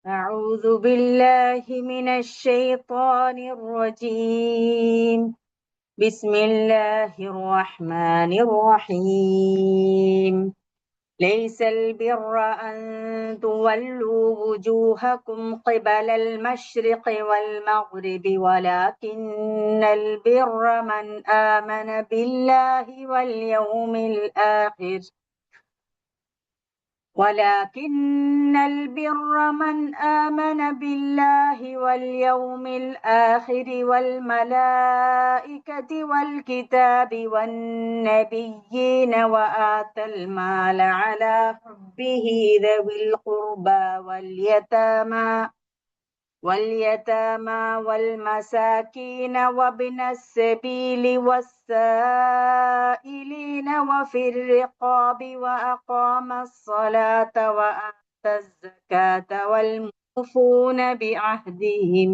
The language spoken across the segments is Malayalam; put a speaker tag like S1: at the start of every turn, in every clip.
S1: أعوذ بالله من الشيطان الرجيم. بسم الله الرحمن الرحيم. ليس البر أن تولوا وجوهكم قبل المشرق والمغرب ولكن البر من آمن بالله واليوم الآخر والملائكة والكتاب والنبيين وآتى المال على حبه ذوي القربى واليتامى والمساكين وابن السبيل والسائلين وفي الرقاب وأقام الصلاة وآتى الزكاة والموفون بعهدهم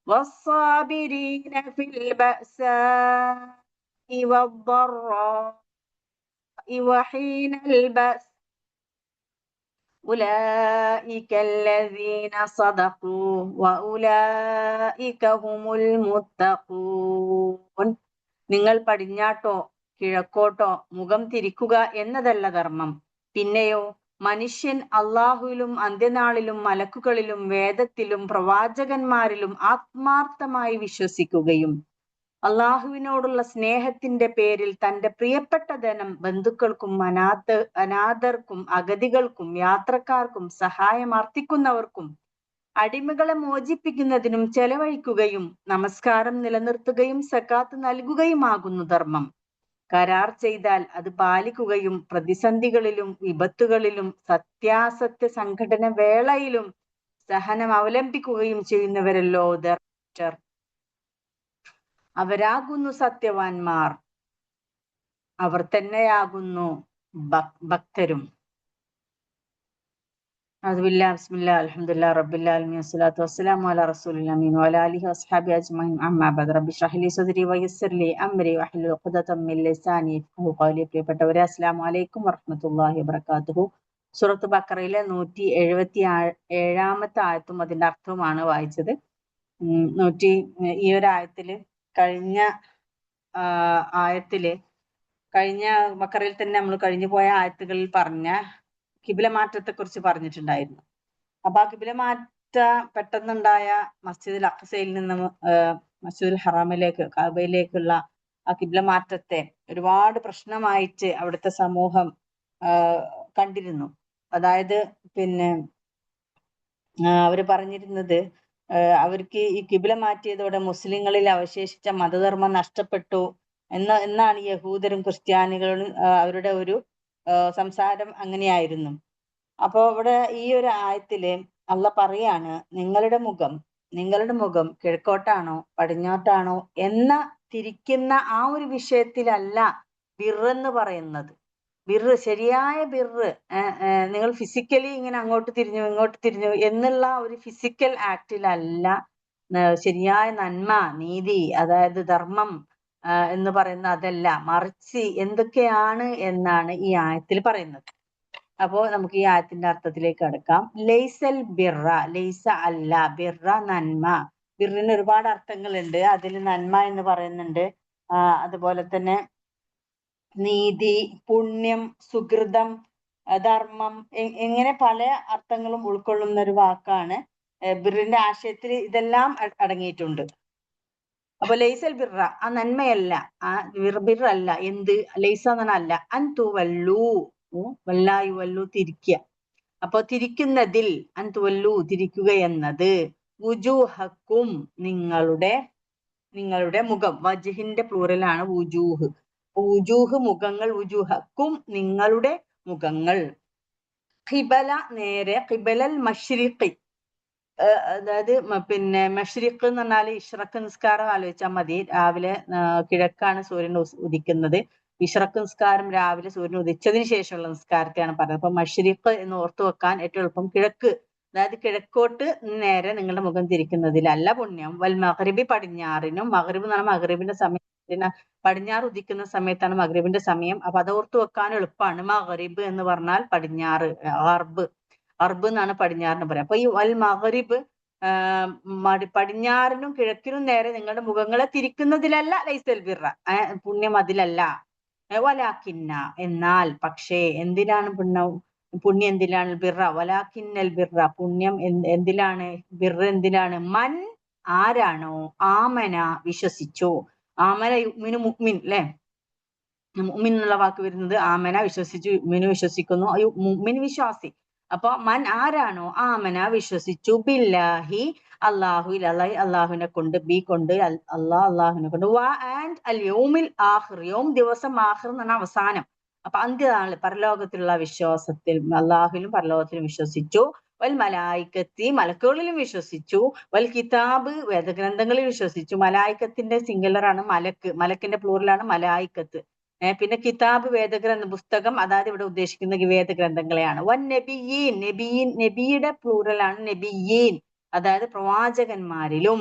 S1: والصابرين في البأساء والضراء وحين البأس أولئك الذين صدقوا وأولئك هم المتقون. നിങ്ങൾ പടിഞ്ഞാട്ടോ കിഴക്കോട്ടോ മുഖം തിരിക്കുക എന്നതല്ല ധർമ്മം. പിന്നെയോ മനുഷ്യൻ അള്ളാഹുവിലും അന്ത്യനാളിലും മലക്കുകളിലും വേദത്തിലും പ്രവാചകന്മാരിലും ആത്മാർത്ഥമായി വിശ്വസിക്കുകയും അള്ളാഹുവിനോടുള്ള സ്നേഹത്തിന്റെ പേരിൽ തന്റെ പ്രിയപ്പെട്ട ധനം ബന്ധുക്കൾക്കും അനാഥർക്കും അഗതികൾക്കും യാത്രക്കാർക്കും സഹായമർത്ഥിക്കുന്നവർക്കും അടിമകളെ മോചിപ്പിക്കുന്നതിനും ചെലവഴിക്കുകയും നമസ്കാരം നിലനിർത്തുകയും സക്കാത്ത് നൽകുകയുമാകുന്നു ധർമ്മം. കരാർ ചെയ്താൽ അത് പാലിക്കുകയും പ്രതിസന്ധികളിലും വിപത്തുകളിലും സത്യാസത്യ സംഘടന വേളയിലും സഹനം അവലംബിക്കുകയും ചെയ്യുന്നവരല്ലോ ധർമ്മർ. അവരാകുന്നു സത്യവാന്മാർ, അവർ തന്നെയാകുന്നു ഭക്തരും. ബിസ്മില്ലാ അൽഹംദുലില്ലാ റബ്ബിൽ ആലമീൻ വസ്സലാത്തു വസ്സലാമു അലാ റസൂലിൽ അമീൻ വഅലാ ആലിഹി വസ്ഹബി അജ്മഈൻ അമ്മാ ബഅദ് റബ്ബി ഇശ്റഹ് ലി സദ്രി വയസ്സിർ ലി അംരി വഹ്ലുൽ ഉഖ്ദതം മിൻ ലിസാനി യഫ്ഖഹു ഖൗലി. പ്രിയപ്പെട്ടവരെ, അസ്സലാമു അലൈക്കും വറഹ്മത്തുള്ളാഹി വബറകാതുഹു. സൂറത്ത് ബഖറയിലെ 177-ാമത്തെ ആയത്തും അതിന്റെ അർത്ഥവുമാണ് വായിച്ചത്. ഈ ഒരു ആയത്തില് കഴിഞ്ഞ ബഖറയിൽ തന്നെ നമ്മൾ കഴിഞ്ഞു പോയ ആയത്തുകളിൽ പറഞ്ഞ കിബില മാറ്റത്തെ കുറിച്ച് പറഞ്ഞിട്ടുണ്ടായിരുന്നു. അപ്പൊ ആ കിബില മാറ്റ പെട്ടെന്നുണ്ടായ മസ്ജിദുൽ അഖ്സയിൽ നിന്നും മസ്ജിദുൽ ഹറാമിലേക്ക് കഅബയിലേക്കുള്ള ആ കിബില മാറ്റത്തെ ഒരുപാട് പ്രശ്നമായിട്ട് അവിടുത്തെ സമൂഹം കണ്ടിരുന്നു. അതായത് അവര് പറഞ്ഞിരുന്നത് അവർക്ക് ഈ കിബില മാറ്റിയതോടെ മുസ്ലിങ്ങളിൽ അവശേഷിച്ച മതധർമ്മം നഷ്ടപ്പെട്ടു എന്നാണ് യഹൂദരും ക്രിസ്ത്യാനികളും അവരുടെ ഒരു സംസാരം അങ്ങനെയായിരുന്നു. അപ്പോ ഇവിടെ ഈ ഒരു ആയത്തില് അള്ളാഹ് പറയാണ്, നിങ്ങളുടെ മുഖം കിഴക്കോട്ടാണോ പടിഞ്ഞാട്ടാണോ എന്ന തിരിക്കുന്ന ആ ഒരു വിഷയത്തിലല്ല ബിർറെന്ന് പറയുന്നത്. ശരിയായ ബിർറ് നിങ്ങൾ ഫിസിക്കലി ഇങ്ങനെ അങ്ങോട്ട് തിരിഞ്ഞു ഇങ്ങോട്ട് തിരിഞ്ഞു എന്നുള്ള ഒരു ഫിസിക്കൽ ആക്ടിലല്ല ശരിയായ നന്മ, നീതി, അതായത് ധർമ്മം എന്ന് പറയുന്ന അതല്ല, മറിച്ച് എന്തൊക്കെയാണ് എന്നാണ് ഈ ആയത്തിൽ പറയുന്നത്. അപ്പോ നമുക്ക് ഈ ആയത്തിന്റെ അർത്ഥത്തിലേക്ക് കടക്കാം. ലൈസൽ ബിർറ, ലൈസ അല്ല, ബിർറ നന്മ. ബിർറിന് ഒരുപാട് അർത്ഥങ്ങളുണ്ട്. അതിൽ നന്മ എന്ന് പറയുന്നുണ്ട്, അതുപോലെ തന്നെ നീതി, പുണ്യം, സുഹൃതം, ധർമ്മം, ഇങ്ങനെ പല അർത്ഥങ്ങളും ഉൾക്കൊള്ളുന്ന ഒരു വാക്കാണ്. ബിർറിന്റെ ആശയത്തിൽ ഇതെല്ലാം അടങ്ങിയിട്ടുണ്ട്. അപ്പൊ ലൈസൽ ബിർറ ആ നന്മയല്ല, ആ ബിർറല്ല. എന്ത് ലൈസ എന്നാണ് അല്ല, അൻ തുവല്ലു, വല്ലായു വല്ലു തിരിക്കുക. അപ്പൊ തിരിക്കുന്നതിൽ അൻ തുവല്ലു തിരിക്കുക എന്നത് വുജൂഹക്കും നിങ്ങളുടെ മുഖം, വജ്ഹിന്റെ പ്ലൂറലാണ് വുജൂഹ്. വുജൂഹ് മുഖങ്ങൾ, വുജൂഹക്കും നിങ്ങളുടെ മുഖങ്ങൾ. ഖിബല നേരെ, ഖിബലൽ മശ്രിഖി, അതായത് മഷ്രിഖ് എന്ന് പറഞ്ഞാൽ ഇഷ്റഖ് നിസ്കാരം ആലോചിച്ചാൽ മതി. രാവിലെ കിഴക്കാണ് സൂര്യൻ ഉദിക്കുന്നത്. ഇഷ്റഖ് നിസ്കാരം രാവിലെ സൂര്യൻ ഉദിച്ചതിന് ശേഷമുള്ള നിസ്കാരത്തെയാണ് പറയുന്നത്. അപ്പൊ മഷ്രിഖ് എന്ന് ഓർത്തു വെക്കാൻ ഏറ്റവും എളുപ്പം കിഴക്ക്, അതായത് കിഴക്കോട്ട് നേരെ നിങ്ങളുടെ മുഖം തിരിക്കുന്നതിലല്ല പുണ്യം. വൽ മഗ്രിബി പടിഞ്ഞാറിനും, മഗ്രിബ് എന്ന് പറഞ്ഞാൽ മഗ്രിബിന്റെ സമയം പിന്നെ പടിഞ്ഞാറ് ഉദിക്കുന്ന സമയത്താണ് മഗ്രിബിന്റെ സമയം. അപ്പൊ അത് ഓർത്ത് വെക്കാൻ എളുപ്പമാണ്. മഗ്രിബ് എന്ന് പറഞ്ഞാൽ പടിഞ്ഞാറ്, അർബ് അർബ് എന്നാണ് പടിഞ്ഞാറിന് പറയാം. അപ്പൊ ഈ അൽ മഗ്രിബ് പടിഞ്ഞാറിനും കിഴക്കിനും നേരെ നിങ്ങളുടെ മുഖങ്ങളെ തിരിക്കുന്നതിലല്ല ലൈസൽ ബിർറ, പുണ്യം അതിലല്ല. വലാക്കിന്ന എന്നാൽ പക്ഷേ എന്തിനാണ് പുണ്യം എന്തിനാണ്? ബിർറ വലാക്കിന്നൽ ബിർറ പുണ്യം എന്തിലാണ്? ബിർറ എന്തിനാണ്? മൻ ആരാണോ ആമന വിശ്വസിച്ചു. ആമന യുഅ്മിനു മുഅ്മിൻ അല്ലെ, മുഅ്മിൻ എന്നുള്ള വാക്ക് വരുന്നത് ആമന വിശ്വസിച്ചു, യുഅ്മിനു വിശ്വസിക്കുന്നു, മുഅ്മിൻ വിശ്വാസി. അപ്പൊ മൻ ആരാണോ ആമന വിശ്വസിച്ചു, ബില്ലാഹി അല്ലാഹുവിൽ, അല്ലാഹുവിനെ കൊണ്ട്, ബി കൊണ്ട്, അല്ലാഹുവിനെ കൊണ്ട്, ആൻഡ് അൽ യൗമിൽ ആഖിർ, യൗം ദിവസം, ആഖിർ എന്ന് പറഞ്ഞാൽ അവസാനം. അപ്പൊ അന്ത്യനാള്, പരലോകത്തിലുള്ള വിശ്വാസത്തിൽ, അല്ലാഹുവിലും പരലോകത്തിലും വിശ്വസിച്ചു. വൽ മലായിക്കത്തി മലക്കുകളിലും വിശ്വസിച്ചു. വൽ കിതാബ് വേദഗ്രന്ഥങ്ങളിൽ വിശ്വസിച്ചു. മലായിക്കത്തിന്റെ സിംഗുലറാണ് മലക്ക്, മലക്കിന്റെ പ്ലൂറലാണ് മലായിക്കത്ത്. പിന്നെ കിതാബ് വേദഗ്രന്ഥ പുസ്തകം, അതായത് ഇവിടെ ഉദ്ദേശിക്കുന്ന വേദഗ്രന്ഥങ്ങളെയാണ്. വൻ നബിയീൻ, നബിയുടെ പ്ലൂറലാണ് നബിയീൻ, അതായത് പ്രവാചകന്മാരിലും.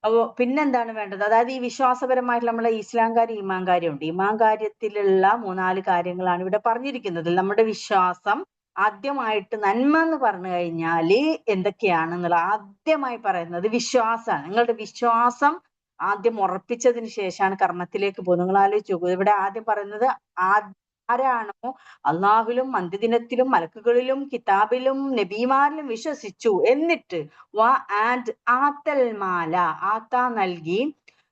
S1: അപ്പോ പിന്നെന്താണ് വേണ്ടത്? അതായത് ഈ വിശ്വാസപരമായിട്ടുള്ള നമ്മളെ ഇസ്ലാം കാര്യം ഈമാൻ കാര്യമുണ്ട്. ഈമാൻ കാര്യത്തിലുള്ള 3-4 കാര്യങ്ങളാണ് ഇവിടെ പറഞ്ഞിരിക്കുന്നത്. നമ്മുടെ വിശ്വാസം ആദ്യമായിട്ട് നന്മ എന്ന് പറഞ്ഞു കഴിഞ്ഞാല് എന്തൊക്കെയാണെന്നുള്ള ആദ്യമായി പറയുന്നത് വിശ്വാസമാണ്. നിങ്ങളുടെ വിശ്വാസം ആദ്യം ഉറപ്പിച്ചതിന് ശേഷമാണ് കർമ്മത്തിലേക്ക് പോകുന്നത്. നിങ്ങൾ ആലോചിച്ച് നോക്കൂ, ഇവിടെ ആദ്യം പറയുന്നത് ആരാണോ അള്ളാഹുലും അന്ത്യദിനത്തിലും മലക്കുകളിലും കിതാബിലും നബിമാരിലും വിശ്വസിച്ചു, എന്നിട്ട് ആൻഡ് ആത്തൽ മാല, ആത്ത നൽകി,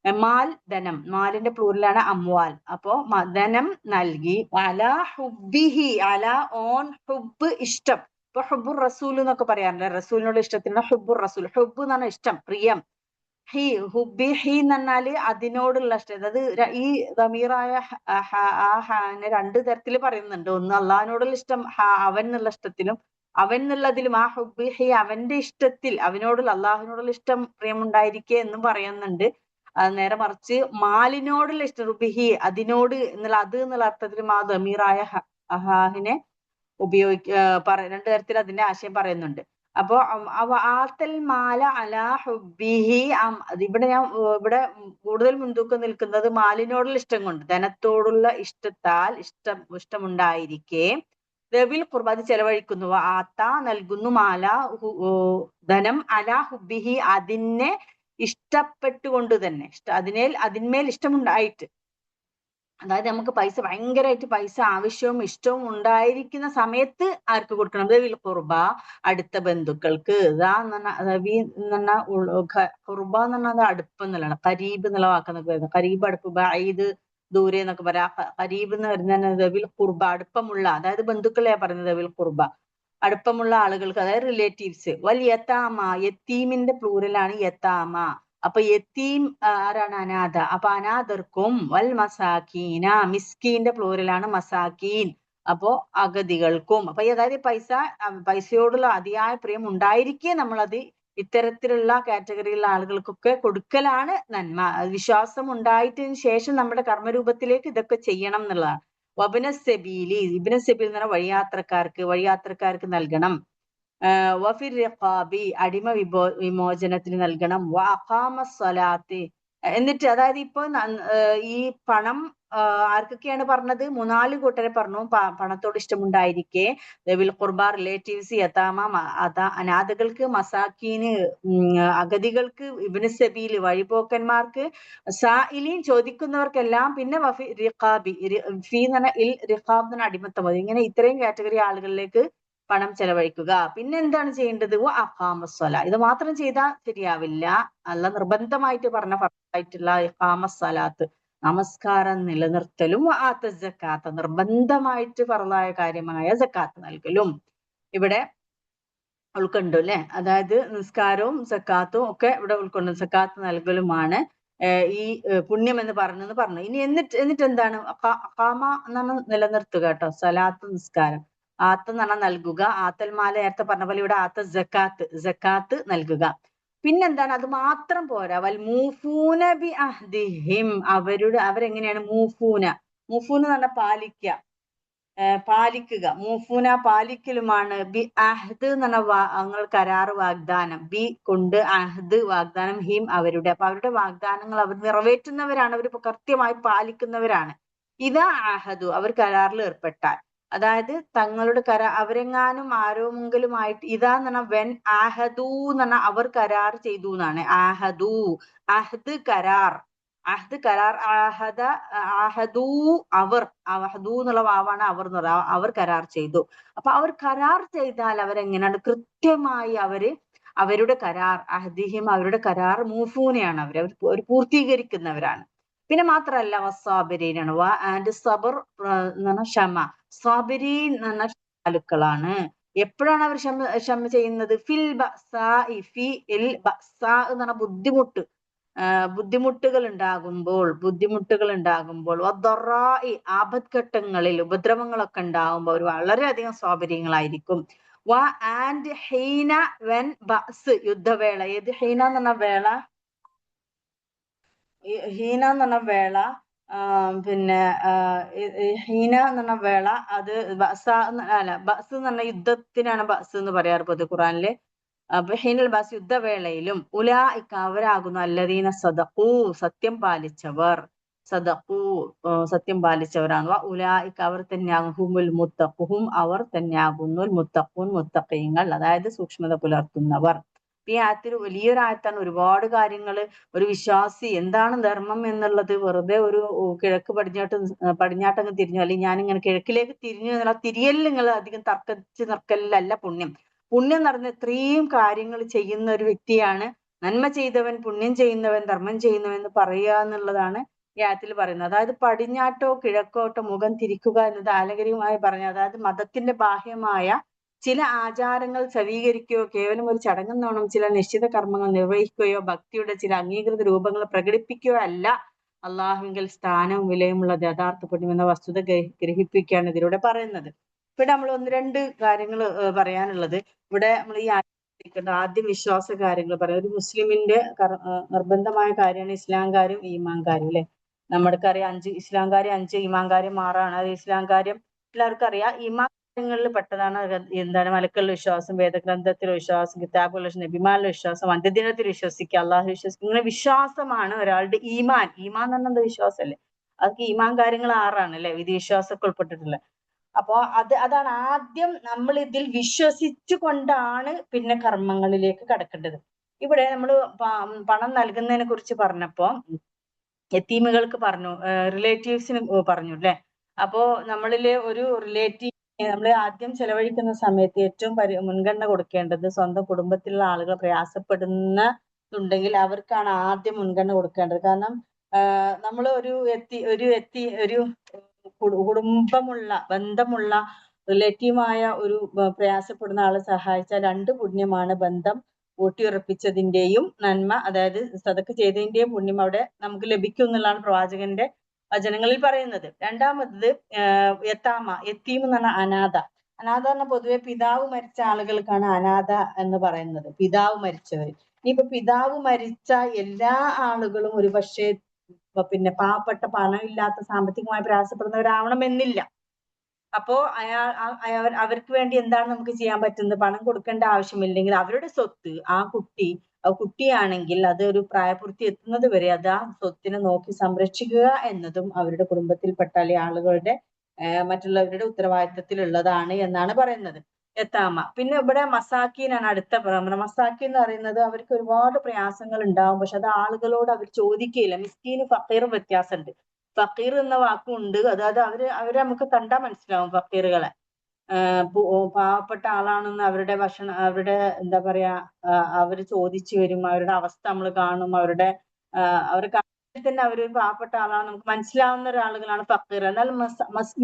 S1: മാൽ ധനം, മാലിന്റെ പ്ലൂറലാണ് അംവാൽ. അപ്പോ ധനം നൽകി, അലാ ഹുബ്ബിഹി, അലാ ഓൺ ഹുബ് ഇഷ്ടം. ഇപ്പൊ ഹുബ്ബുർ റസൂൽ എന്നൊക്കെ പറയാറുണ്ട്, റസൂലിനോട് ഇഷ്ടത്തിന് ഹുബ്ബുർ റസൂൽ, ഹുബ് എന്ന് പറഞ്ഞാൽ ഇഷ്ടം, പ്രിയം. ഹുബി ഹി എന്ന് പറഞ്ഞാല് അതിനോടുള്ള ഇഷ്ടം. അത് ഈ ദമീറായ ആ ഹാനെ 2 തരത്തിൽ പറയുന്നുണ്ട്. ഒന്ന് അള്ളാഹിനോടുള്ള ഇഷ്ടം, അവൻ എന്നുള്ള ഇഷ്ടത്തിലും, അവൻ എന്നുള്ളതിലും, ആ ഹുബി ഹി അവന്റെ ഇഷ്ടത്തിൽ, അവനോടുള്ള അള്ളാഹിനോടുള്ള ഇഷ്ടം പ്രിയമുണ്ടായിരിക്കെ എന്നും പറയുന്നുണ്ട്. നേരെ മറിച്ച് മാലിനോടുള്ള ഇഷ്ടം, റുബിഹി അതിനോട് എന്നുള്ള, അത് എന്നുള്ള അർത്ഥത്തിലും ആ ദമീറായ ഹാഹിനെ ഉപയോഗിക്ക 2 തരത്തിൽ അതിന്റെ ആശയം പറയുന്നുണ്ട്. അപ്പോ ആത്തൽ മാല അലാ ഹുബ്ബിഹി, ഇവിടെ ഞാൻ ഇവിടെ കൂടുതൽ മുൻതൂക്കം നിൽക്കുന്നത് മാലിനോടുള്ള ഇഷ്ടം കൊണ്ട്, ധനത്തോടുള്ള ഇഷ്ടത്താൽ, ഇഷ്ടമുണ്ടായിരിക്കെ ദവിൽ ഖുർബ അത് ചെലവഴിക്കുന്നു, ആത്ത നൽകുന്നു, മാല ധനം, അലാ ഹുബ്ബിഹി അതിനെ ഇഷ്ടപ്പെട്ടുകൊണ്ട് തന്നെ, അതിന്മേൽ ഇഷ്ടമുണ്ടായിട്ട്. അതായത് നമുക്ക് പൈസ ഭയങ്കരമായിട്ട് പൈസ ആവശ്യവും ഇഷ്ടവും ഉണ്ടായിരിക്കുന്ന സമയത്ത് ആർക്ക് കൊടുക്കണം? ദവിൽ ഖുർബ അടുത്ത ബന്ധുക്കൾക്ക്. ഖുർബ എന്ന് പറഞ്ഞാൽ അടുപ്പം എന്നുള്ളതാണ്. ഖരീബ് എന്നുള്ള വാക്കെന്നൊക്കെ വരുന്നത്. ഖരീബ് അടുപ്പ്, ബഈദ് ദൂരെ എന്നൊക്കെ പറയാം. ഖരീബ് എന്ന് പറയുന്നത് ദവിൽ ഖുർബ അടുപ്പമുള്ള, അതായത് ബന്ധുക്കളെയാ പറയുന്നത് ദവിൽ ഖുർബ, അടുപ്പമുള്ള ആളുകൾക്ക്, അതായത് റിലേറ്റീവ്സ്. വൽ യതാമ യത്തീമിന്റെ പ്ലൂറലാണ് യതാമ. അപ്പൊ യത്തീം ആരാണ്? അനാഥ. അപ്പൊ അനാഥർക്കും. വൽ മസാക്കീന മിസ്കീന്റെ പ്ലൂറലാണ് മസാക്കീൻ, അപ്പോ അഗതികൾക്കും. അപ്പൊ അതായത് പൈസയോടുള്ള അതിയായ പ്രിയം ഉണ്ടായിരിക്കെ നമ്മളത് ഇത്തരത്തിലുള്ള കാറ്റഗറിയിലുള്ള ആളുകൾക്കൊക്കെ കൊടുക്കലാണ് നന്മ. വിശ്വാസം ഉണ്ടായിട്ടതിന് ശേഷം നമ്മുടെ കർമ്മരൂപത്തിലേക്ക് ഇതൊക്കെ ചെയ്യണം എന്നുള്ളതാണ്. വബിന സെബീലി, ഇബിന സെബീൽ എന്ന് പറഞ്ഞാൽ വഴിയാത്രക്കാർക്ക് നൽകണം. വഫിർ റിഖാബി അടിമ വിമോചനത്തിന് നൽകണം. വഅഖാമ സ്വലാത്ത്, എന്നിട്ട് അതായത് ഇപ്പൊ ഈ പണം ആർക്കൊക്കെയാണ് പറഞ്ഞത്? 3-4 കൂട്ടരെ പറഞ്ഞു. പണത്തോട് ഇഷ്ടമുണ്ടായിരിക്കെ ദവിൽ ഖുർബ, റിലേറ്റീവ്സ്, യതാമ, അനാഥകൾക്ക്, മസാക്കീന് അഗതികൾക്ക്, ഇബ്നു സബീല് വഴിപോക്കന്മാർക്ക്, സായിലീൻ ചോദിക്കുന്നവർക്കെല്ലാം, പിന്നെ വഫി റിഖാബി, ഫീ എന്ന് പറഞ്ഞാൽ റിഖാബ് എന്ന് അടിമത്തം. ഇങ്ങനെ ഇത്രയും കാറ്റഗറി ആളുകളിലേക്ക് പണം ചെലവഴിക്കുക. പിന്നെ എന്താണ് ചെയ്യേണ്ടത്? അഖാമസ്വല, ഇത് മാത്രം ചെയ്താൽ ശരിയാവില്ല. അല്ല നിർബന്ധമായിട്ട് പറഞ്ഞ ഫർളായിട്ടുള്ള ഇഖാമസ്സലാത്ത്, നമസ്കാരം നിലനിർത്തലും, ആത്ത സക്കാത്ത് നിർബന്ധമായിട്ട് ഫർളായ കാര്യമായ സക്കാത്ത് നൽകലും ഇവിടെ ഉൾക്കൊണ്ടു അല്ലെ. അതായത് നിസ്കാരവും സക്കാത്തും ഒക്കെ ഇവിടെ ഉൾക്കൊണ്ടു. സക്കാത്ത് നൽകലുമാണ് ഈ പുണ്യം എന്ന് പറഞ്ഞു. ഇനി എന്നിട്ട് എന്താണ്? അഖാമ എന്നാണ് നിലനിർത്തുക കേട്ടോ. സലാത്ത് നിസ്കാരം, ആത്ത് എന്ന് പറഞ്ഞാൽ നൽകുക. ആത്തൽ മാല നേരത്തെ പറഞ്ഞ പോലെ ഇവിടെ ആത്ത സക്കാത്ത് നൽകുക. പിന്നെന്താണ്? അത് മാത്രം പോരാ. വൽ മൂഫൂന ബി അഹ്ദിഹിം, അവരെങ്ങനെയാണ്? മൂഫൂന എന്ന് പറഞ്ഞാൽ പാലിക്കുക. പാലിക്കുക. മൂഫൂന പാലിക്കലുമാണ്. ബി അഹ്ദ് എന്ന് പറഞ്ഞ കരാറ് വാഗ്ദാനം. ബി കൊണ്ട് അഹ്ദ് വാഗ്ദാനം ഹിം അവരുടെ. അപ്പൊ അവരുടെ വാഗ്ദാനങ്ങൾ അവർ നിറവേറ്റുന്നവരാണ്, അവർ കൃത്യമായി പാലിക്കുന്നവരാണ്. ഇതാ അഹദു അവർ കരാറിൽ ഏർപ്പെട്ടാൽ, അതായത് തങ്ങളുടെ അവരെങ്ങാനും ആരോമെങ്കിലുമായിട്ട്, ഇതാന്ന് പറഞ്ഞാൽ വെൻ ആഹദു എന്ന് പറഞ്ഞാൽ അവർ കരാർ ചെയ്തു എന്നാണ്. ആഹദു അഹ്ദ് കരാർ, അഹ്ദ് കരാർ. ആഹദ ആഹദൂ അവർ, അഹദൂ എന്നുള്ള വാവാണ് അവർ എന്ന് പറയുക. അവർ കരാർ ചെയ്തു. അപ്പൊ അവർ കരാർ ചെയ്താൽ അവരെങ്ങനെയാണ് കൃത്യമായി അവരുടെ കരാർ, അഹ്ദിഹിം അവരുടെ കരാർ, മൂഫൂനെയാണ് അവർ പൂർത്തീകരിക്കുന്നവരാണ്. പിന്നെ മാത്രല്ല വസ്സാബിരീനാണ്. ആൻഡ് സബർ എന്ന് പറഞ്ഞാൽ ക്ഷമ. സ്വാബിരീൻ എന്ന് പറഞ്ഞാൽ ക്ഷമാലുക്കളാണ്. എപ്പോഴാണ് അവർ ക്ഷമ ചെയ്യുന്നത്? ഫിൽ ബഅ്സാ, ഫി ഇൽ ബഅ്സാ എന്ന് പറഞ്ഞാൽ ബുദ്ധിമുട്ട്, ബുദ്ധിമുട്ടുകൾ ഉണ്ടാകുമ്പോൾ വദ്ദറാഇ ആപത്ഘട്ടങ്ങളിൽ ഉപദ്രവങ്ങളൊക്കെ ഉണ്ടാകുമ്പോൾ അവർ വളരെയധികം സ്വാബരീങ്ങളായിരിക്കും. And Heena when ബഅ്സ് യുദ്ധവേള. ഏത് ഹീന എന്ന് പറഞ്ഞ വേള? ഹീന എന്ന് പറഞ്ഞ വേള, പിന്നെ ഹീന എന്ന് പറഞ്ഞ വേള, അത് ബഅ്സ അല്ല, ബഅ്സ് എന്ന് പറഞ്ഞ യുദ്ധത്തിനാണ് ബഅ്സ് എന്ന് പറയാറ് പൊതു ഖുറാനില്. അപ്പൊ ഹീനൽ ബാസ് യുദ്ധവേളയിലും ഉലായിക്ക അവരാകുന്നു അല്ലദീന സദഖൂ സത്യം പാലിച്ചവർ. സദഖൂ സത്യം പാലിച്ചവരാണ്. ഉലായിക്ക അവർ തന്നെയാകും ഹുമുൽ മുത്തഖുഹും അവർ തന്നെയാകുന്നു മുത്തഖൂൻ മുത്തഖീങ്ങൾ, അതായത് സൂക്ഷ്മത പുലർത്തുന്നവർ. ഈ ആയത്തിൽ വലിയൊരു ആയത്താണ്. ഒരുപാട് കാര്യങ്ങൾ, ഒരു വിശ്വാസി എന്താണ് ധർമ്മം എന്നുള്ളത് വെറുതെ ഒരു കിഴക്ക് പടിഞ്ഞാട്ടങ്ങ് തിരിഞ്ഞു, അല്ലെങ്കിൽ ഞാനിങ്ങനെ കിഴക്കിലേക്ക് തിരിഞ്ഞു എന്നുള്ള തിരിയൽ നിങ്ങൾ അധികം തർക്കിച്ച് നിൽക്കലല്ല പുണ്യം. പുണ്യം നടന്ന ഇത്രയും കാര്യങ്ങൾ ചെയ്യുന്ന ഒരു വ്യക്തിയാണ് നന്മ ചെയ്തവൻ, പുണ്യം ചെയ്യുന്നവൻ, ധർമ്മം ചെയ്യുന്നവൻ എന്ന് പറയുക എന്നുള്ളതാണ് ഈ ആയത്തിൽ പറയുന്നത്. അതായത് പടിഞ്ഞാട്ടോ കിഴക്കോട്ടോ മുഖം തിരിക്കുക എന്നത് ആലങ്കാരികമായി പറഞ്ഞ, അതായത് മതത്തിന്റെ ബാഹ്യമായ ചില ആചാരങ്ങൾ സവീകരിക്കുകയോ കേവലം ഒരു ചടങ്ങെന്നോണം ചില നിശ്ചിത കർമ്മങ്ങൾ നിർവഹിക്കുകയോ ഭക്തിയുടെ ചില അംഗീകൃത രൂപങ്ങൾ പ്രകടിപ്പിക്കുകയോ അല്ല അള്ളാഹുവിൽ സ്ഥാനവും വിലയുമുള്ളത് യഥാർത്ഥ പുണ്യം എന്ന വസ്തുത ഗ്രഹിപ്പിക്കുകയാണ് ഇതിലൂടെ പറയുന്നത്. ഇവിടെ നമ്മൾ ഒന്ന് രണ്ട് കാര്യങ്ങൾ പറയാനുള്ളത്. ഇവിടെ നമ്മൾ ഈ ആദ്യം വിശ്വാസ കാര്യങ്ങൾ പറയാം. ഒരു മുസ്ലിമിന്റെ നിർബന്ധമായ കാര്യമാണ് ഇസ്ലാം കാര്യം, ഈമാൻ കാര്യം, അല്ലെ? നമ്മൾക്കറിയാം 5 ഇസ്ലാം കാര്യം 5, ഈമാൻ കാര്യം 6ആണ്. അത് ഇസ്ലാം കാര്യം എല്ലാവർക്കും അറിയാം. ഈമാൻ കാര്യങ്ങളിൽ പെട്ടതാണ് എന്താണ് മലക്കുകളിൽ വിശ്വാസം, വേദഗ്രന്ഥത്തിൽ വിശ്വാസം, കിതാബുൽ നബിമാരിൽ വിശ്വാസം, അന്ത്യദിനത്തിൽ വിശ്വസിക്കുക, അള്ളാഹു വിശ്വസിക്കുക. ഇങ്ങനെ വിശ്വാസമാണ് ഒരാളുടെ ഈമാൻ. ഈമാൻ എന്ന് പറഞ്ഞത് വിശ്വാസമല്ലേ? അതൊക്കെ ഈമാൻ കാര്യങ്ങൾ 6ആണ്, അല്ലെ? വിധിവിശ്വാസമൊക്കെ ഉൾപ്പെട്ടിട്ടുള്ളത്. അപ്പോ അതാണ് ആദ്യം നമ്മൾ ഇതിൽ വിശ്വസിച്ചു കൊണ്ടാണ് പിന്നെ കർമ്മങ്ങളിലേക്ക് കടക്കേണ്ടത്. ഇവിടെ നമ്മൾ പണം നൽകുന്നതിനെ കുറിച്ച് പറഞ്ഞപ്പോ യതീമുകൾക്ക് പറഞ്ഞു, റിലേറ്റീവ്സിന് പറഞ്ഞു, അല്ലെ? അപ്പോ നമ്മളിലെ ഒരു റിലേറ്റീവ് നമ്മൾ ആദ്യം ചെലവഴിക്കുന്ന സമയത്ത് ഏറ്റവും മുൻഗണന കൊടുക്കേണ്ടത് സ്വന്തം കുടുംബത്തിലുള്ള ആളുകൾ പ്രയാസപ്പെടുന്നുണ്ടെങ്കിൽ അവർക്കാണ് ആദ്യം മുൻഗണന കൊടുക്കേണ്ടത്. കാരണം നമ്മൾ ഒരു കുടുംബമുള്ള ബന്ധമുള്ള റിലേറ്റീവായ ഒരു പ്രയാസപ്പെടുന്ന ആളെ സഹായിച്ചാൽ 2 പുണ്യമാണ്. ബന്ധം ഊട്ടിയുറപ്പിച്ചതിന്റെയും നന്മ, അതായത് സദഖ ചെയ്തതിന്റെയും പുണ്യം അവിടെ നമുക്ക് ലഭിക്കും എന്നുള്ളതാണ് പ്രവാചകന്റെ വചനങ്ങളിൽ പറയുന്നത്. രണ്ടാമത് യത്താമ, യത്തീം എന്ന് പറഞ്ഞാൽ അനാഥ. അനാഥ പറഞ്ഞാൽ പൊതുവെ പിതാവ് മരിച്ച ആളുകൾക്കാണ് അനാഥ എന്ന് പറയുന്നത്, പിതാവ് മരിച്ചവർ. ഇനിയിപ്പോ പിതാവ് മരിച്ച എല്ലാ ആളുകളും ഒരു പക്ഷേ പിന്നെ പാവപ്പെട്ട പണമില്ലാത്ത സാമ്പത്തികമായി പ്രയാസപ്പെടുന്നവരാവണമെന്നില്ല. അപ്പോ അവർക്ക് വേണ്ടി എന്താണ് നമുക്ക് ചെയ്യാൻ പറ്റുന്നത്? പണം കൊടുക്കേണ്ട ആവശ്യമില്ലെങ്കിൽ അവരുടെ സ്വത്ത്, ആ കുട്ടിയാണെങ്കിൽ അത് ഒരു പ്രായപൂർത്തി എത്തുന്നത് വരെ അത് ആ സ്വത്തിനെ നോക്കി സംരക്ഷിക്കുക എന്നതും അവരുടെ കുടുംബത്തിൽപ്പെട്ട ആളുകളുടെ മറ്റുള്ളവരുടെ ഉത്തരവാദിത്തത്തിലുള്ളതാണ് എന്നാണ് പറയുന്നത്. യത്താമ. പിന്നെ ഇവിടെ മസാക്കീനാണ് അടുത്ത പ്രകടനം. മസാക്കീൻ എന്ന് പറയുന്നത് അവർക്ക് ഒരുപാട് പ്രയാസങ്ങൾ ഉണ്ടാവും, പക്ഷെ അത് ആളുകളോട് അവർ ചോദിക്കുകയില്ല. മിസ്കീനും ഫക്കീറും വ്യത്യാസമുണ്ട്. ഫക്കീർ എന്ന വാക്കുണ്ട്, അതായത് അവരെ നമുക്ക് കണ്ടാൽ മനസ്സിലാവും ഫക്കീറുകളെ. പാവപ്പെട്ട ആളാണെന്ന് അവരുടെ ഭക്ഷണം, അവരുടെ എന്താ പറയാ, അവര് ചോദിച്ചു വരും, അവരുടെ അവസ്ഥ നമ്മൾ കാണും, അവരുടെ തന്നെ അവരൊരു പാവപ്പെട്ട ആളാണ് നമുക്ക് മനസ്സിലാവുന്ന ഒരാളുകളാണ് ഫക്കീർ. എന്നാൽ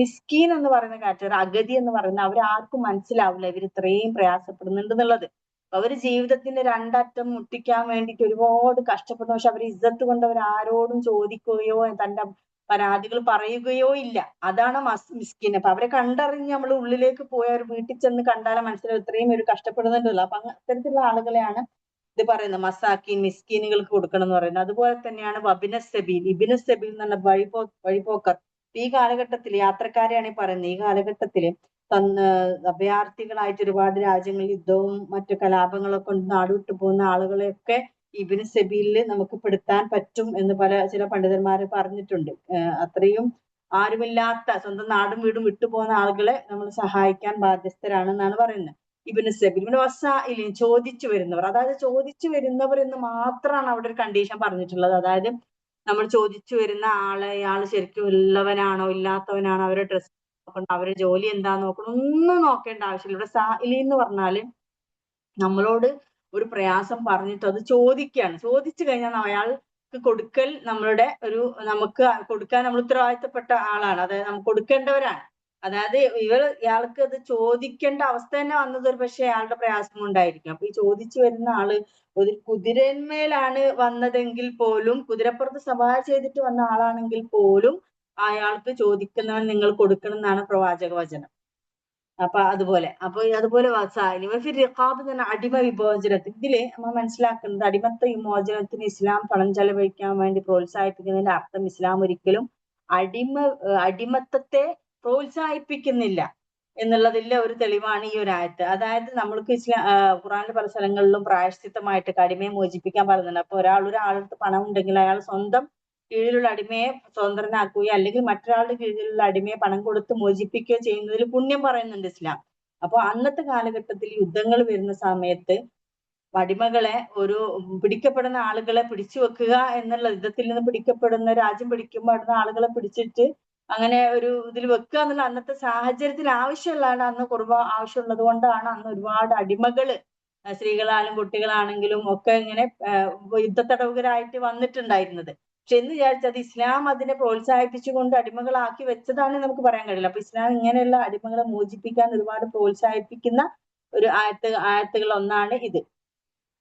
S1: മിസ്കീൻ എന്ന് പറയുന്ന കാറ്റഗറി, അഗതി എന്ന് പറയുന്ന അവരാർക്കും മനസ്സിലാവില്ല ഇവർ ഇത്രയും പ്രയാസപ്പെടുന്നുണ്ട് എന്നുള്ളത്. അവര് ജീവിതത്തിന്റെ രണ്ടറ്റം മുട്ടിക്കാൻ വേണ്ടിയിട്ട് ഒരുപാട് കഷ്ടപ്പെടുന്നു, പക്ഷെ അവർ ഇസ്സത്ത് കൊണ്ട് അവർ ആരോടും ചോദിക്കുകയോ തന്റെ പരാതികൾ പറയുകയോ ഇല്ല. അതാണ് മിസ്കിൻ. അപ്പൊ അവരെ കണ്ടറിഞ്ഞ് നമ്മൾ ഉള്ളിലേക്ക് പോയ ഒരു വീട്ടിൽ ചെന്ന് കണ്ടാലും മനസ്സിലാവും ഇത്രയും ഒരു കഷ്ടപ്പെടുന്നുണ്ടല്ലോ. അപ്പൊ അത്തരത്തിലുള്ള ആളുകളെയാണ് ഇത് പറയുന്നത് മസാക്കീൻ, മിസ്കീനുകൾക്ക് കൊടുക്കണം എന്ന് പറയുന്നത്. അതുപോലെ തന്നെയാണ് വബിന സബീൽ, ഇബിന സബീൽ എന്ന് പറഞ്ഞ വഴിപോക്കർ. ഈ കാലഘട്ടത്തിൽ യാത്രക്കാരെയാണ് ഈ പറയുന്നത്. ഈ കാലഘട്ടത്തില് അഭയാർത്ഥികളായിട്ട് ഒരുപാട് രാജ്യങ്ങളിൽ യുദ്ധവും മറ്റു കലാപങ്ങളൊക്കെ കൊണ്ട് നാടുവിട്ടു പോകുന്ന ആളുകളെയൊക്കെ ഇബ്നു സബീലില് നമുക്ക് പെടുത്താൻ പറ്റും എന്ന് ചില പണ്ഡിതന്മാര് പറഞ്ഞിട്ടുണ്ട്. അത്രയും ആരുമില്ലാത്ത സ്വന്തം നാടും വീടും വിട്ടുപോകുന്ന ആളുകളെ നമ്മൾ സഹായിക്കാൻ ബാധ്യസ്ഥരാണെന്നാണ് പറയുന്നത്. ഇബ്നു സബീൽ ഇബ്നു വസാഇലിൻ ചോദിച്ചു വരുന്നവർ, അതായത് ചോദിച്ചു വരുന്നവർ എന്ന് മാത്രമാണ് അവിടെ ഒരു കണ്ടീഷൻ പറഞ്ഞിട്ടുള്ളത്. അതായത് നമ്മൾ ചോദിച്ചു വരുന്ന ആളെ ഇയാൾ ശരിക്കും ഉള്ളവനാണോ ഇല്ലാത്തവനാണോ, അവരുടെ ഡ്രസ് നോക്കണം, അവരുടെ ജോലി എന്താ നോക്കണം, ഒന്നും നോക്കേണ്ട ആവശ്യമില്ല. ഇവിടെ സായിലി എന്ന് പറഞ്ഞാല് നമ്മളോട് ഒരു പ്രയാസം പറഞ്ഞിട്ട് അത് ചോദിക്കുകയാണ്. ചോദിച്ചു കഴിഞ്ഞാൽ അയാൾക്ക് കൊടുക്കൽ നമ്മളുടെ നമുക്ക് കൊടുക്കാൻ നമ്മൾ ഉത്തരവാദിത്തപ്പെട്ട ആളാണ്, അതായത് നമുക്ക് കൊടുക്കേണ്ടവരാണ്. അതായത് ഇയാൾക്ക് അത് ചോദിക്കേണ്ട അവസ്ഥ തന്നെ വന്നത് ഒരു പക്ഷേ അയാളുടെ പ്രയാസം കൊണ്ടായിരിക്കും. അപ്പൊ ഈ ചോദിച്ചു വരുന്ന ആള് ഒരു കുതിരന്മേലാണ് വന്നതെങ്കിൽ പോലും, കുതിരപ്പുറത്ത് സവാരി ചെയ്തിട്ട് വന്ന ആളാണെങ്കിൽ പോലും അയാൾക്ക് ചോദിക്കുന്നവൻ നിങ്ങൾ കൊടുക്കണം എന്നാണ് പ്രവാചക വചനം. അപ്പൊ അതുപോലെ റിഖാബ് എന്ന അടിമ വിമോചനത്തിന് ഇതില് നമ്മൾ മനസ്സിലാക്കുന്നത്, അടിമത്ത വിമോചനത്തിന് ഇസ്ലാം പണം ചെലവഴിക്കാൻ വേണ്ടി പ്രോത്സാഹിപ്പിക്കുന്നതിന്റെ അർത്ഥം ഇസ്ലാം ഒരിക്കലും അടിമത്തത്തെ പ്രോത്സാഹിപ്പിക്കുന്നില്ല എന്നുള്ളതിന്റെ ഒരു തെളിവാണ് ഈ ഒരു ആയത്ത്. അതായത് നമ്മൾക്ക് ഖുറാനിലെ പല സ്ഥലങ്ങളിലും പ്രായശ്ചിത്തമായിട്ട് അടിമയെ മോചിപ്പിക്കാൻ പറയുന്നുണ്ട്. അപ്പൊ ഒരാളടുത്ത് പണം ഉണ്ടെങ്കിൽ അയാൾ സ്വന്തം കീഴിലുള്ള അടിമയെ സ്വതന്ത്രനാക്കുകയോ അല്ലെങ്കിൽ മറ്റൊരാളുടെ കീഴിലുള്ള അടിമയെ പണം കൊടുത്ത് മോചിപ്പിക്കുകയോ ചെയ്യുന്നതിൽ പുണ്യം പറയുന്നുണ്ട് ഇസ്ലാം. അപ്പൊ അന്നത്തെ കാലഘട്ടത്തിൽ യുദ്ധങ്ങൾ വരുന്ന സമയത്ത് അടിമകളെ പിടിക്കപ്പെടുന്ന ആളുകളെ പിടിച്ചു വെക്കുക എന്നുള്ള യുദ്ധത്തിൽ നിന്ന് പിടിക്കപ്പെടുന്ന, രാജ്യം പിടിക്കുമ്പോൾ അടുത്ത ആളുകളെ പിടിച്ചിട്ട് അങ്ങനെ ഇതിൽ വെക്കുക എന്നുള്ള അന്നത്തെ സാഹചര്യത്തിൽ ആവശ്യമുള്ളതാണ്. അന്ന് ആവശ്യമുള്ളത് കൊണ്ടാണ് അന്ന് ഒരുപാട് അടിമകള് സ്ത്രീകളായാലും കുട്ടികളാണെങ്കിലും ഒക്കെ ഇങ്ങനെ യുദ്ധത്തടവുകരായിട്ട് വന്നിട്ടുണ്ടായിരുന്നത്. പക്ഷെ എന്ന് വിചാരിച്ചത് ഇസ്ലാം അതിനെ പ്രോത്സാഹിപ്പിച്ചുകൊണ്ട് അടിമകളാക്കി വെച്ചതാണ് നമുക്ക് പറയാൻ കഴിയില്ല. അപ്പൊ ഇസ്ലാം ഇങ്ങനെയുള്ള അടിമകളെ മോചിപ്പിക്കാൻ ഒരുപാട് പ്രോത്സാഹിപ്പിക്കുന്ന ഒരു ആയത്തുകൾ ഒന്നാണ് ഇത്.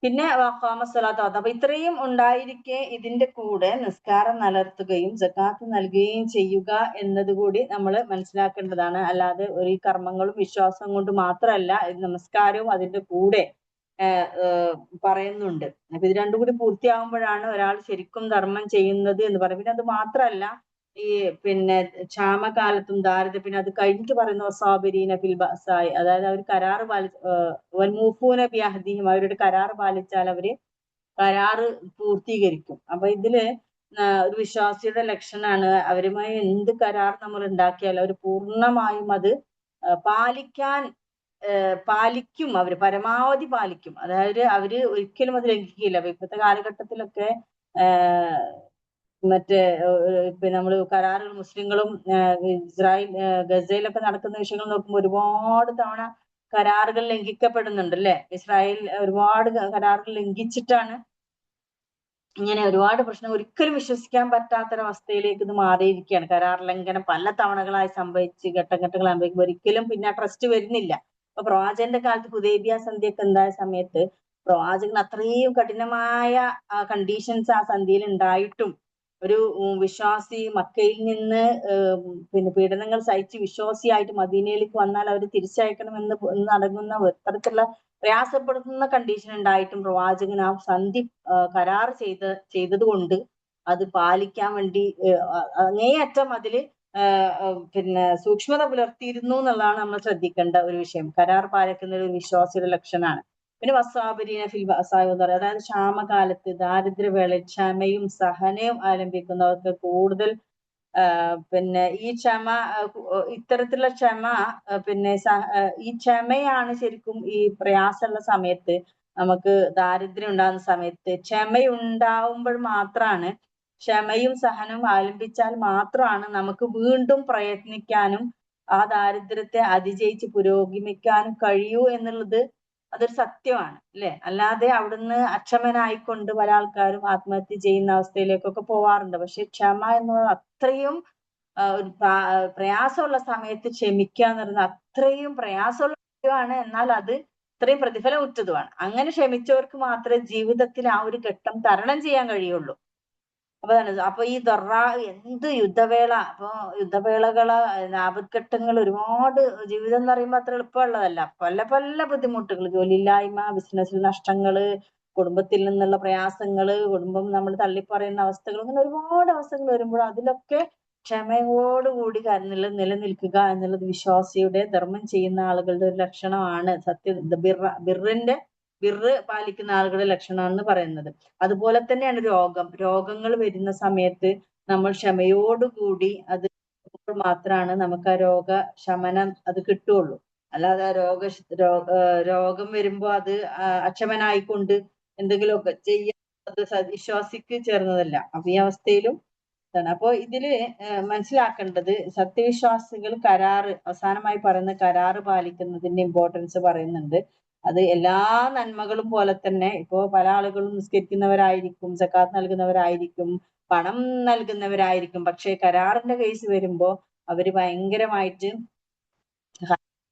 S1: പിന്നെ വഖാമസ്സലാത്ത്, അപ്പൊ ഇത്രയും ഉണ്ടായിരിക്കെ ഇതിന്റെ കൂടെ നിസ്കാരം നിലർത്തുകയും സക്കാത്ത് നൽകുകയും ചെയ്യുക എന്നതുകൂടി നമ്മൾ മനസ്സിലാക്കേണ്ടതാണ്. അല്ലാതെ ഈ കർമ്മങ്ങളും വിശ്വാസം കൊണ്ട് മാത്രമല്ല, നമസ്കാരവും അതിന്റെ കൂടെ പറയുന്നുണ്ട്. അപ്പൊ ഇത് രണ്ടും കൂടി പൂർത്തിയാകുമ്പോഴാണ് ഒരാൾ ശരിക്കും ധർമ്മം ചെയ്യുന്നത് എന്ന് പറയും. പിന്നെ അത് മാത്രമല്ല, ഈ ക്ഷാമകാലത്തും ദാരിദ്ര്യം, പിന്നെ അത് കഴിഞ്ഞിട്ട് പറയുന്ന വസാബിരീന ഫിൽ ബഅസായി, അതായത് അവർ കരാറ് വൽമൂഫൂന ബിഅഹ്ദിഹിം, അവരുടെ കരാറ് പാലിച്ചാൽ അവര് കരാറ് പൂർത്തീകരിക്കും. അപ്പൊ ഇതില് ഒരു വിശ്വാസിയുടെ ലക്ഷണമാണ്, അവരുമായി എന്ത് കരാർ നമ്മൾ ഉണ്ടാക്കിയാലും അവർ പൂർണ്ണമായും അത് പാലിക്കും. അവര് പരമാവധി പാലിക്കും. അതായത് അവര് ഒരിക്കലും അത് ലംഘിക്കില്ല. അപ്പൊ ഇപ്പോഴത്തെ കാലഘട്ടത്തിലൊക്കെ നമ്മള് കരാറുകൾ മുസ്ലിങ്ങളും ഗസയിലൊക്കെ നടക്കുന്ന വിഷയങ്ങൾ നോക്കുമ്പോൾ ഒരുപാട് തവണ കരാറുകൾ ലംഘിക്കപ്പെടുന്നുണ്ട് അല്ലെ. ഇസ്രായേൽ ഒരുപാട് കരാറുകൾ ലംഘിച്ചിട്ടാണ് ഇങ്ങനെ ഒരുപാട് പ്രശ്നം, ഒരിക്കലും വിശ്വസിക്കാൻ പറ്റാത്തൊരവസ്ഥയിലേക്ക് ഇത് മാറിയിരിക്കുകയാണ്. കരാർ ലംഘനം പല തവണകളായി സംഭവിച്ച് ഘട്ടങ്ങളായി സംഭവിക്കുമ്പോൾ ഒരിക്കലും പിന്നെ ട്രസ്റ്റ് വരുന്നില്ല. അപ്പൊ പ്രവാചകന്റെ കാലത്ത് ഹുദൈബിയ സന്ധിയൊക്കെ ഉണ്ടായ സമയത്ത് പ്രവാചകൻ അത്രയും കഠിനമായ കണ്ടീഷൻസ് ആ സന്ധിയിൽ ഉണ്ടായിട്ടും ഒരു വിശ്വാസി മക്കയിൽ നിന്ന് പീഡനങ്ങൾ സഹിച്ച് വിശ്വാസിയായിട്ട് മദീനയിലേക്ക് വന്നാൽ അവർ തിരിച്ചയക്കണമെന്ന് അടങ്ങുന്ന അത്തരത്തിലുള്ള പ്രയാസപ്പെടുത്തുന്ന കണ്ടീഷൻ ഉണ്ടായിട്ടും പ്രവാചകൻ ആ സന്ധി കരാർ ചെയ്തത് കൊണ്ട് അത് പാലിക്കാൻ വേണ്ടി അങ്ങേയറ്റം അതില് സൂക്ഷ്മത പുലർത്തിയിരുന്നു എന്നുള്ളതാണ് നമ്മൾ ശ്രദ്ധിക്കേണ്ട ഒരു വിഷയം. കരാർ പാലിക്കുന്ന ഒരു വിശ്വാസിയുടെ ലക്ഷണമാണ്. പിന്നെ വസ്സാബിരീന ഫിൽ ബഅസായി എന്ന് പറയുന്നത്, അതായത് ക്ഷാമകാലത്ത് ദാരിദ്ര്യവേളയിൽ ക്ഷമയും സഹനയും ആരംഭിക്കുന്നവർക്ക് കൂടുതൽ ഈ ഇത്തരത്തിലുള്ള ക്ഷമ ഈ ക്ഷമയാണ് ശരിക്കും ഈ പ്രയാസമുള്ള സമയത്ത്, നമുക്ക് ദാരിദ്ര്യം ഉണ്ടാകുന്ന സമയത്ത് ക്ഷമയുണ്ടാവുമ്പോൾ മാത്രമാണ്, ക്ഷമയും സഹനവും ആലംബിച്ചാൽ മാത്രമാണ് നമുക്ക് വീണ്ടും പ്രയത്നിക്കാനും ആ ദാരിദ്ര്യത്തെ അതിജയിച്ച് പുരോഗമിക്കാനും കഴിയൂ എന്നുള്ളത് അതൊരു സത്യമാണ് അല്ലെ. അല്ലാതെ അവിടുന്ന് അക്ഷമനായിക്കൊണ്ട് പല ആൾക്കാരും ആത്മഹത്യ ചെയ്യുന്ന അവസ്ഥയിലേക്കൊക്കെ പോവാറുണ്ട്. പക്ഷെ ക്ഷമ എന്ന് പറയുന്നത് അത്രയും പ്രയാസമുള്ള സമയത്ത് ക്ഷമിക്കുക എന്ന് പറയുന്നത് അത്രയും പ്രയാസമുള്ള കാര്യമാണ്. എന്നാൽ അത് ഇത്രയും പ്രതിഫലമുറ്റതുമാണ്. അങ്ങനെ ക്ഷമിച്ചവർക്ക് മാത്രമേ ജീവിതത്തിൽ ആ ഒരു ഘട്ടം തരണം ചെയ്യാൻ കഴിയുള്ളൂ. അപ്പൊ ഈ എന്ത് യുദ്ധവേള, യുദ്ധവേളകള് ആപത്ഘട്ടങ്ങൾ ഒരുപാട്, ജീവിതം എന്ന് പറയുമ്പോൾ അത്ര എളുപ്പമുള്ളതല്ല. പല പല ബുദ്ധിമുട്ടുകൾ, ജോലിയില്ലായ്മ, ബിസിനസ്സിൽ നഷ്ടങ്ങള്, കുടുംബത്തിൽ നിന്നുള്ള പ്രയാസങ്ങള്, കുടുംബം നമ്മൾ തള്ളിപ്പറയുന്ന അവസ്ഥകൾ, അങ്ങനെ ഒരുപാട് അവസ്ഥകൾ വരുമ്പോൾ അതിലൊക്കെ ക്ഷമയോടുകൂടി നിലനിൽക്കുക എന്നുള്ളത് വിശ്വാസിയുടെ ധർമ്മം ചെയ്യുന്ന ആളുകളുടെ ഒരു ലക്ഷണമാണ്. ബിർറ് പാലിക്കുന്ന ആളുകളുടെ ലക്ഷണമാണെന്ന് പറയുന്നത്. അതുപോലെ തന്നെയാണ് രോഗങ്ങൾ വരുന്ന സമയത്ത് നമ്മൾ ക്ഷമയോടുകൂടി അത് മാത്രമാണ് നമുക്ക് ആ രോഗശമനം അത് കിട്ടുള്ളൂ. അല്ലാതെ രോഗം വരുമ്പോ അത് അക്ഷമനായിക്കൊണ്ട് എന്തെങ്കിലുമൊക്കെ ചെയ്യാൻ അത് വിശ്വാസിക്ക് ചേർന്നതല്ല. അപ്പൊ ഈ അവസ്ഥയിലും അപ്പൊ ഇതില് മനസ്സിലാക്കേണ്ടത് സത്യവിശ്വാസികൾ അവസാനമായി പറയുന്ന കരാറ് പാലിക്കുന്നതിന്റെ ഇമ്പോർട്ടൻസ് പറയുന്നുണ്ട്. അത് എല്ലാ നന്മകളും പോലെ തന്നെ ഇപ്പോ പല ആളുകളും നിസ്കരിക്കുന്നവരായിരിക്കും, സക്കാത്ത് നൽകുന്നവരായിരിക്കും, പണം നൽകുന്നവരായിരിക്കും. പക്ഷെ കരാറിന്റെ കേസ് വരുമ്പോ അവര് ഭയങ്കരമായിട്ട്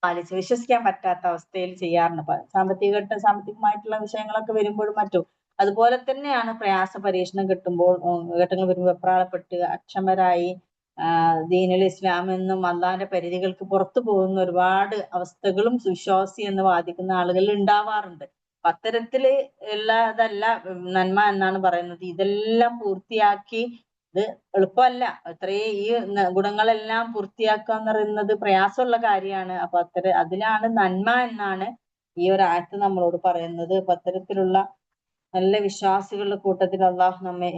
S1: പാലിച്ച് വിശ്വസിക്കാൻ പറ്റാത്ത അവസ്ഥയിൽ ചെയ്യാറുണ്ട്. സാമ്പത്തികമായിട്ടുള്ള വിഷയങ്ങളൊക്കെ വരുമ്പോഴും മറ്റും അതുപോലെ തന്നെയാണ് പ്രയാസ പരീക്ഷണം ഘട്ടങ്ങൾ വരുമ്പോൾ വെപ്രാളപ്പെട്ട് അക്ഷമരായി ദീനുൽ ഇസ്ലാം എന്നും അള്ളാന്റെ പരിധികൾക്ക് പുറത്തു പോകുന്ന ഒരുപാട് അവസ്ഥകളും വിശ്വാസി എന്ന് വാദിക്കുന്ന ആളുകളിൽ ഉണ്ടാവാറുണ്ട്. അത്തരത്തില് ഉള്ളതല്ല നന്മ എന്നാണ് പറയുന്നത്. ഇതെല്ലാം പൂർത്തിയാക്കി ഇത് എളുപ്പമല്ല. ഈ ഗുണങ്ങളെല്ലാം പൂർത്തിയാക്കുക എന്ന് പറയുന്നത് പ്രയാസമുള്ള കാര്യമാണ്. അപ്പൊ അതിലാണ് നന്മ എന്നാണ് ഈ ഒരു ആയത്ത് നമ്മളോട് പറയുന്നത്. അപ്പൊ അത്തരത്തിലുള്ള നല്ല വിശ്വാസികളുടെ കൂട്ടത്തിൽ അള്ളാഹു നമ്മെ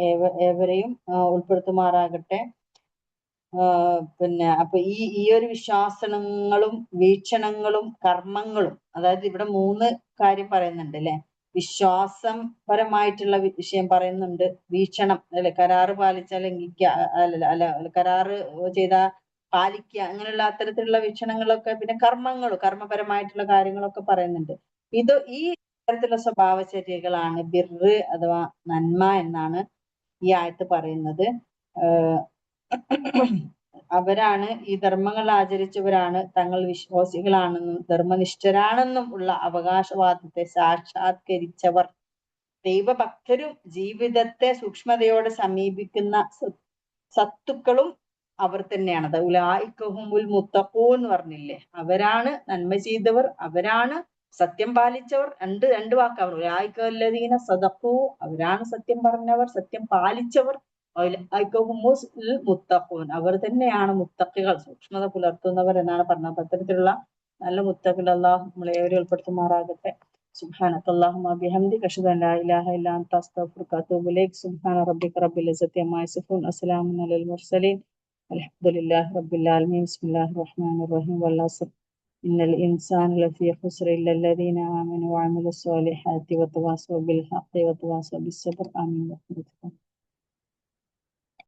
S1: ഏവരെയും ഉൾപ്പെടുത്തുമാറാകട്ടെ. അപ്പൊ ഈ ഒരു വിശ്വാസങ്ങളും വീക്ഷണങ്ങളും കർമ്മങ്ങളും, അതായത് ഇവിടെ 3 കാര്യം പറയുന്നുണ്ട് അല്ലെ. വിശ്വാസം പരമായിട്ടുള്ള വിഷയം പറയുന്നുണ്ട്, വീക്ഷണം അല്ലെ, കരാറ് പാലിച്ചാൽ അല്ല കരാറ് ചെയ്ത പാലിക്കുക, അങ്ങനെയുള്ള അത്തരത്തിലുള്ള വീക്ഷണങ്ങളൊക്കെ, പിന്നെ കർമ്മപരമായിട്ടുള്ള കാര്യങ്ങളൊക്കെ പറയുന്നുണ്ട്. ഈ തരത്തിലുള്ള സ്വഭാവചര്യകളാണ് ബിർറ് അഥവാ നന്മ എന്നാണ് ഈ ആയത്ത് പറയുന്നത്. അവരാണ് ഈ ധർമ്മങ്ങൾ ആചരിച്ചവരാണ് തങ്ങൾ വിശ്വാസികളാണെന്നും ധർമ്മനിഷ്ഠരാണെന്നും ഉള്ള അവകാശവാദത്തെ സാക്ഷാത്കരിച്ചവർ. ദൈവഭക്തരും ജീവിതത്തെ സൂക്ഷ്മതയോടെ സമീപിക്കുന്ന സത്തുക്കളും അവർ തന്നെയാണ്. അത് ഉലൈകഹുമുൽ മുത്തഖൂൻ എന്ന് പറഞ്ഞില്ലേ, അവരാണ് നന്മ ചെയ്തവർ, അവരാണ് സത്യം പാലിച്ചവർ. രണ്ട് വാക്കാണ്. ഉലൈകല്ലദീന സദഖൂ, അവരാണ് സത്യം പറഞ്ഞവർ, സത്യം പാലിച്ചവർ. മുത്തഖൂൻ, അവർ തന്നെയാണ് മുത്തഖികൾ, സൂക്ഷ്മത പുലർത്തുന്നവർ എന്നാണ് പറഞ്ഞത്. അത്തരത്തിലുള്ള നല്ല മുത്തഖിൽ അല്ലാഹു നമ്മളേവരെയും ഉൾപ്പെടുത്തുമാറാകട്ടെ. സുബ്ഹാനക്കല്ലാഹുമ്മ ബിഹംദിക അഷ്ഹദു അൻ ലാ ഇലാഹ ഇല്ലാ അൻത അസ്തഗ്ഫിറുക വഅതൂബു ഇലൈക്. സുബ്ഹാന റബ്ബിക റബ്ബിൽ ഇസ്സത്തി അമ്മാ യസിഫൂൻ വസ്സലാമുൻ അലൽ മുർസലീൻ അൽഹംദുലില്ലാഹി റബ്ബിൽ ആലമീൻ. ബിസ്മില്ലാഹിർ റഹ്മാനിർ റഹീം. വൽ അസ്ർ ഇന്നൽ ഇൻസാന ലഫീ ഖുസ്ർ ഇല്ലല്ലദീന ആമനു വഅമിലുസ് സ്വാലിഹാത്തി വതവാസൗ ബിൽ ഹഖ് വതവാസൗ ബിസ്സബ്ർ. ആമീൻ.